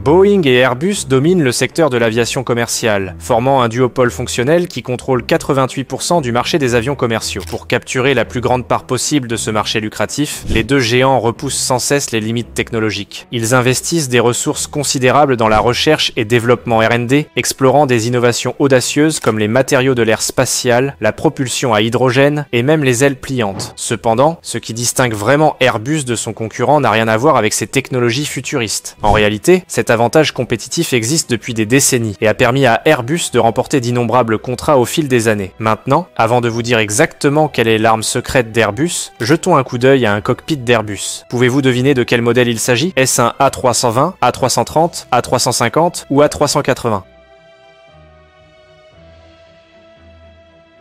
Boeing et Airbus dominent le secteur de l'aviation commerciale, formant un duopole fonctionnel qui contrôle 88% du marché des avions commerciaux. Pour capturer la plus grande part possible de ce marché lucratif, les deux géants repoussent sans cesse les limites technologiques. Ils investissent des ressources considérables dans la recherche et développement R&D, explorant des innovations audacieuses comme les matériaux de l'ère spatial, la propulsion à hydrogène et même les ailes pliantes. Cependant, ce qui distingue vraiment Airbus de son concurrent n'a rien à voir avec ses technologies futuristes. En réalité, cet avantage compétitif existe depuis des décennies et a permis à Airbus de remporter d'innombrables contrats au fil des années. Maintenant, avant de vous dire exactement quelle est l'arme secrète d'Airbus, jetons un coup d'œil à un cockpit d'Airbus. Pouvez-vous deviner de quel modèle il s'agit? Est-ce un A320, A330, A350 ou A380?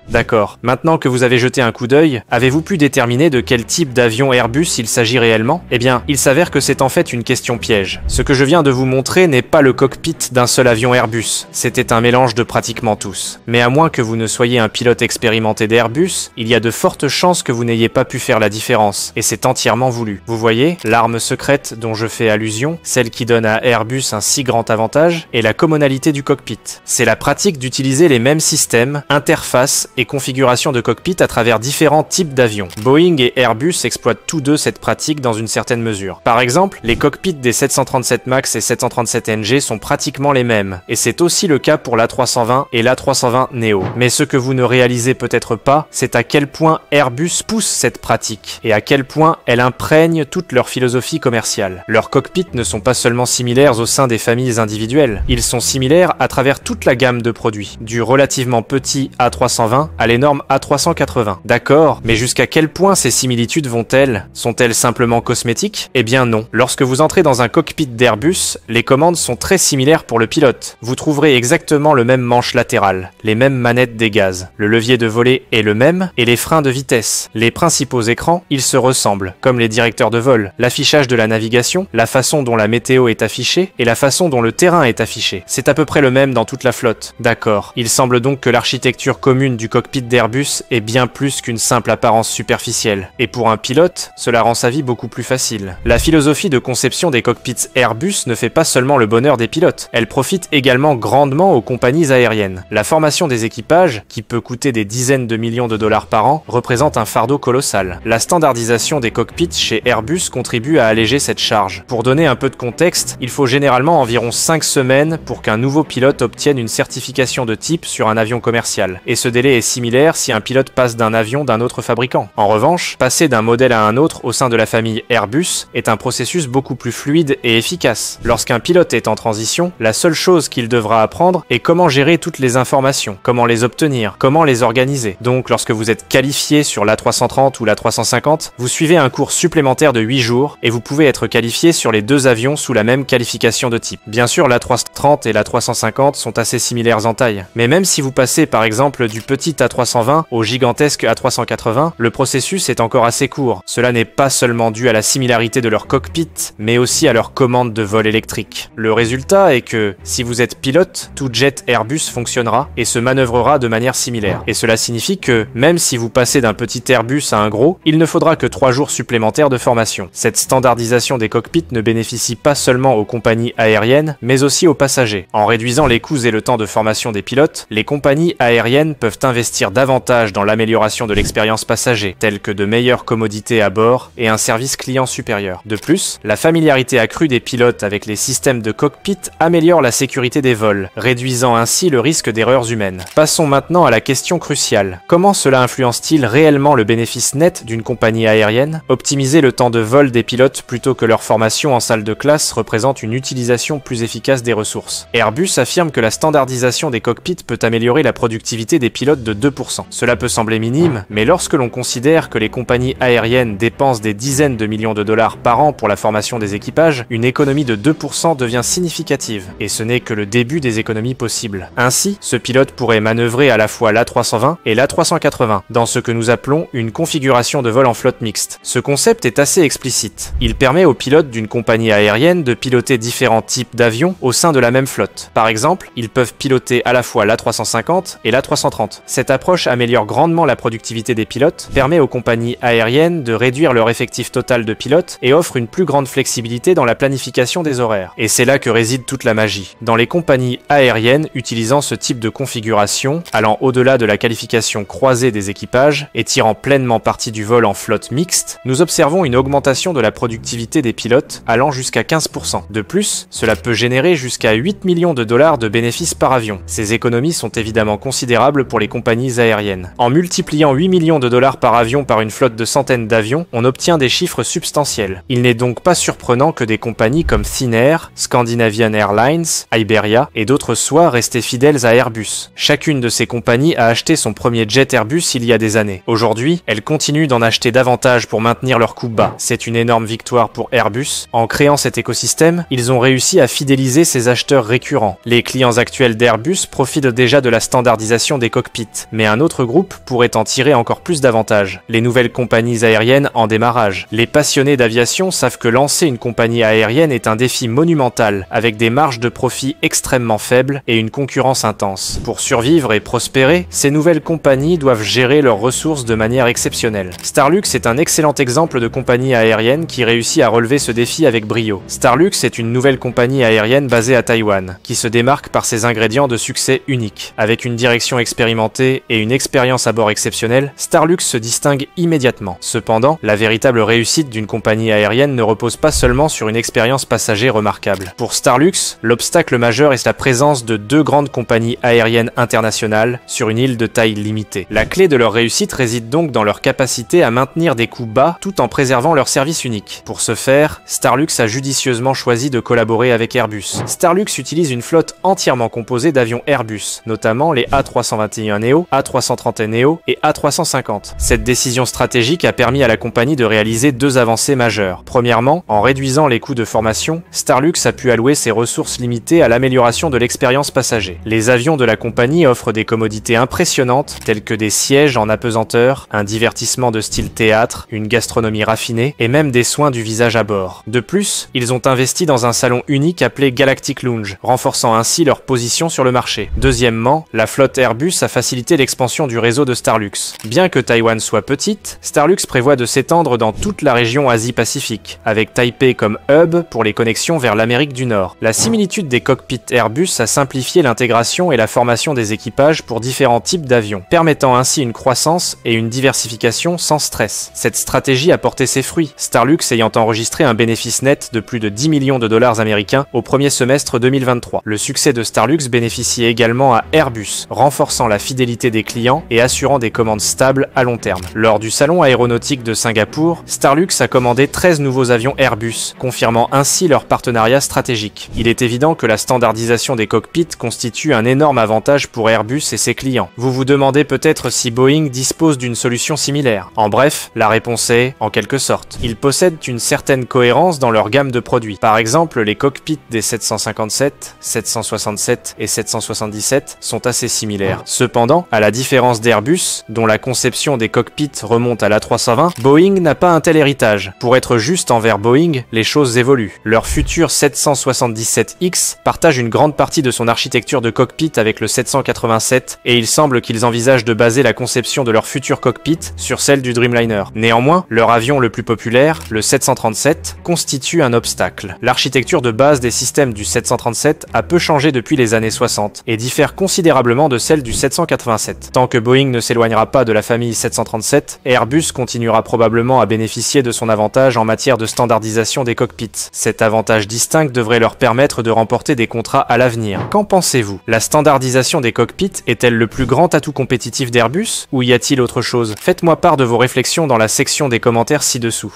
D'accord. Maintenant que vous avez jeté un coup d'œil, avez-vous pu déterminer de quel type d'avion Airbus il s'agit réellement? Eh bien, il s'avère que c'est en fait une question piège. Ce que je viens de vous montrer n'est pas le cockpit d'un seul avion Airbus, c'était un mélange de pratiquement tous. Mais à moins que vous ne soyez un pilote expérimenté d'Airbus, il y a de fortes chances que vous n'ayez pas pu faire la différence, et c'est entièrement voulu. Vous voyez, l'arme secrète dont je fais allusion, celle qui donne à Airbus un si grand avantage, est la commonalité du cockpit. C'est la pratique d'utiliser les mêmes systèmes, interfaces et configuration de cockpit à travers différents types d'avions. Boeing et Airbus exploitent tous deux cette pratique dans une certaine mesure. Par exemple, les cockpits des 737 MAX et 737 NG sont pratiquement les mêmes, et c'est aussi le cas pour l'A320 et l'A320 Neo. Mais ce que vous ne réalisez peut-être pas, c'est à quel point Airbus pousse cette pratique, et à quel point elle imprègne toute leur philosophie commerciale. Leurs cockpits ne sont pas seulement similaires au sein des familles individuelles, ils sont similaires à travers toute la gamme de produits, du relativement petit A320 à l'énorme A380. D'accord, mais jusqu'à quel point ces similitudes vont-elles? Sont-elles simplement cosmétiques? Eh bien non. Lorsque vous entrez dans un cockpit d'Airbus, les commandes sont très similaires pour le pilote. Vous trouverez exactement le même manche latéral, les mêmes manettes des gaz, le levier de volée est le même et les freins de vitesse. Les principaux écrans, ils se ressemblent, comme les directeurs de vol, l'affichage de la navigation, la façon dont la météo est affichée et la façon dont le terrain est affiché. C'est à peu près le même dans toute la flotte. D'accord. Il semble donc que l'architecture commune du cockpit d'Airbus est bien plus qu'une simple apparence superficielle. Et pour un pilote, cela rend sa vie beaucoup plus facile. La philosophie de conception des cockpits Airbus ne fait pas seulement le bonheur des pilotes, elle profite également grandement aux compagnies aériennes. La formation des équipages, qui peut coûter des dizaines de millions de dollars par an, représente un fardeau colossal. La standardisation des cockpits chez Airbus contribue à alléger cette charge. Pour donner un peu de contexte, il faut généralement environ 5 semaines pour qu'un nouveau pilote obtienne une certification de type sur un avion commercial. Et ce délai est similaire si un pilote passe d'un avion d'un autre fabricant. En revanche, passer d'un modèle à un autre au sein de la famille Airbus est un processus beaucoup plus fluide et efficace. Lorsqu'un pilote est en transition, la seule chose qu'il devra apprendre est comment gérer toutes les informations, comment les obtenir, comment les organiser. Donc lorsque vous êtes qualifié sur l'A330 ou l'A350, vous suivez un cours supplémentaire de 8 jours et vous pouvez être qualifié sur les deux avions sous la même qualification de type. Bien sûr, l'A330 et l'A350 sont assez similaires en taille, mais même si vous passez par exemple du petit A320 au gigantesque A380, le processus est encore assez court. Cela n'est pas seulement dû à la similarité de leur cockpit, mais aussi à leur commande de vol électrique. Le résultat est que, si vous êtes pilote, tout jet Airbus fonctionnera et se manœuvrera de manière similaire. Et cela signifie que, même si vous passez d'un petit Airbus à un gros, il ne faudra que 3 jours supplémentaires de formation. Cette standardisation des cockpits ne bénéficie pas seulement aux compagnies aériennes, mais aussi aux passagers. En réduisant les coûts et le temps de formation des pilotes, les compagnies aériennes peuvent investir davantage dans l'amélioration de l'expérience passager, telle que de meilleures commodités à bord et un service client supérieur. De plus, la familiarité accrue des pilotes avec les systèmes de cockpit améliore la sécurité des vols, réduisant ainsi le risque d'erreurs humaines. Passons maintenant à la question cruciale. Comment cela influence-t-il réellement le bénéfice net d'une compagnie aérienne? Optimiser le temps de vol des pilotes plutôt que leur formation en salle de classe représente une utilisation plus efficace des ressources. Airbus affirme que la standardisation des cockpits peut améliorer la productivité des pilotes de 2%. Cela peut sembler minime, mais lorsque l'on considère que les compagnies aériennes dépensent des dizaines de millions de dollars par an pour la formation des équipages, une économie de 2% devient significative, et ce n'est que le début des économies possibles. Ainsi, ce pilote pourrait manœuvrer à la fois l'A320 et l'A380, dans ce que nous appelons une configuration de vol en flotte mixte. Ce concept est assez explicite. Il permet aux pilotes d'une compagnie aérienne de piloter différents types d'avions au sein de la même flotte. Par exemple, ils peuvent piloter à la fois l'A350 et l'A330. Cette Cette approche améliore grandement la productivité des pilotes, permet aux compagnies aériennes de réduire leur effectif total de pilotes et offre une plus grande flexibilité dans la planification des horaires. Et c'est là que réside toute la magie. Dans les compagnies aériennes utilisant ce type de configuration, allant au-delà de la qualification croisée des équipages et tirant pleinement parti du vol en flotte mixte, nous observons une augmentation de la productivité des pilotes allant jusqu'à 15%. De plus, cela peut générer jusqu'à 8 millions de dollars de bénéfices par avion. Ces économies sont évidemment considérables pour les compagnies aériennes. En multipliant 8 millions de dollars par avion par une flotte de centaines d'avions, on obtient des chiffres substantiels. Il n'est donc pas surprenant que des compagnies comme Finnair, Scandinavian Airlines, Iberia et d'autres soient restées fidèles à Airbus. Chacune de ces compagnies a acheté son premier jet Airbus il y a des années. Aujourd'hui, elles continuent d'en acheter davantage pour maintenir leur coût bas. C'est une énorme victoire pour Airbus. En créant cet écosystème, ils ont réussi à fidéliser ces acheteurs récurrents. Les clients actuels d'Airbus profitent déjà de la standardisation des cockpits, mais un autre groupe pourrait en tirer encore plus d'avantages. Les nouvelles compagnies aériennes en démarrage. Les passionnés d'aviation savent que lancer une compagnie aérienne est un défi monumental, avec des marges de profit extrêmement faibles et une concurrence intense. Pour survivre et prospérer, ces nouvelles compagnies doivent gérer leurs ressources de manière exceptionnelle. Starlux est un excellent exemple de compagnie aérienne qui réussit à relever ce défi avec brio. Starlux est une nouvelle compagnie aérienne basée à Taïwan, qui se démarque par ses ingrédients de succès uniques. Avec une direction expérimentée et une expérience à bord exceptionnelle, Starlux se distingue immédiatement. Cependant, la véritable réussite d'une compagnie aérienne ne repose pas seulement sur une expérience passager remarquable. Pour Starlux, l'obstacle majeur est la présence de deux grandes compagnies aériennes internationales sur une île de taille limitée. La clé de leur réussite réside donc dans leur capacité à maintenir des coûts bas tout en préservant leur service unique. Pour ce faire, Starlux a judicieusement choisi de collaborer avec Airbus. Starlux utilise une flotte entièrement composée d'avions Airbus, notamment les A321neo, A330neo et A350. Cette décision stratégique a permis à la compagnie de réaliser deux avancées majeures. Premièrement, en réduisant les coûts de formation, Starlux a pu allouer ses ressources limitées à l'amélioration de l'expérience passager. Les avions de la compagnie offrent des commodités impressionnantes telles que des sièges en apesanteur, un divertissement de style théâtre, une gastronomie raffinée et même des soins du visage à bord. De plus, ils ont investi dans un salon unique appelé Galactic Lounge, renforçant ainsi leur position sur le marché. Deuxièmement, la flotte Airbus a facilité l'expansion du réseau de Starlux. Bien que Taïwan soit petite, Starlux prévoit de s'étendre dans toute la région Asie-Pacifique, avec Taipei comme hub pour les connexions vers l'Amérique du Nord. La similitude des cockpits Airbus a simplifié l'intégration et la formation des équipages pour différents types d'avions, permettant ainsi une croissance et une diversification sans stress. Cette stratégie a porté ses fruits, Starlux ayant enregistré un bénéfice net de plus de 10 millions de dollars américains au premier semestre 2023. Le succès de Starlux bénéficie également à Airbus, renforçant la fidélité des clients et assurant des commandes stables à long terme. Lors du salon aéronautique de Singapour, Starlux a commandé 13 nouveaux avions Airbus, confirmant ainsi leur partenariat stratégique. Il est évident que la standardisation des cockpits constitue un énorme avantage pour Airbus et ses clients. Vous vous demandez peut-être si Boeing dispose d'une solution similaire. En bref, la réponse est, en quelque sorte. Ils possèdent une certaine cohérence dans leur gamme de produits. Par exemple, les cockpits des 757, 767 et 777 sont assez similaires. Cependant, à la différence d'Airbus, dont la conception des cockpits remonte à l'A320, Boeing n'a pas un tel héritage. Pour être juste envers Boeing, les choses évoluent. Leur futur 777X partage une grande partie de son architecture de cockpit avec le 787 et il semble qu'ils envisagent de baser la conception de leur futur cockpit sur celle du Dreamliner. Néanmoins, leur avion le plus populaire, le 737, constitue un obstacle. L'architecture de base des systèmes du 737 a peu changé depuis les années 60 et diffère considérablement de celle du 787. Tant que Boeing ne s'éloignera pas de la famille 737, Airbus continuera probablement à bénéficier de son avantage en matière de standardisation des cockpits. Cet avantage distinct devrait leur permettre de remporter des contrats à l'avenir. Qu'en pensez-vous? La standardisation des cockpits est-elle le plus grand atout compétitif d'Airbus ou y a-t-il autre chose? Faites-moi part de vos réflexions dans la section des commentaires ci-dessous.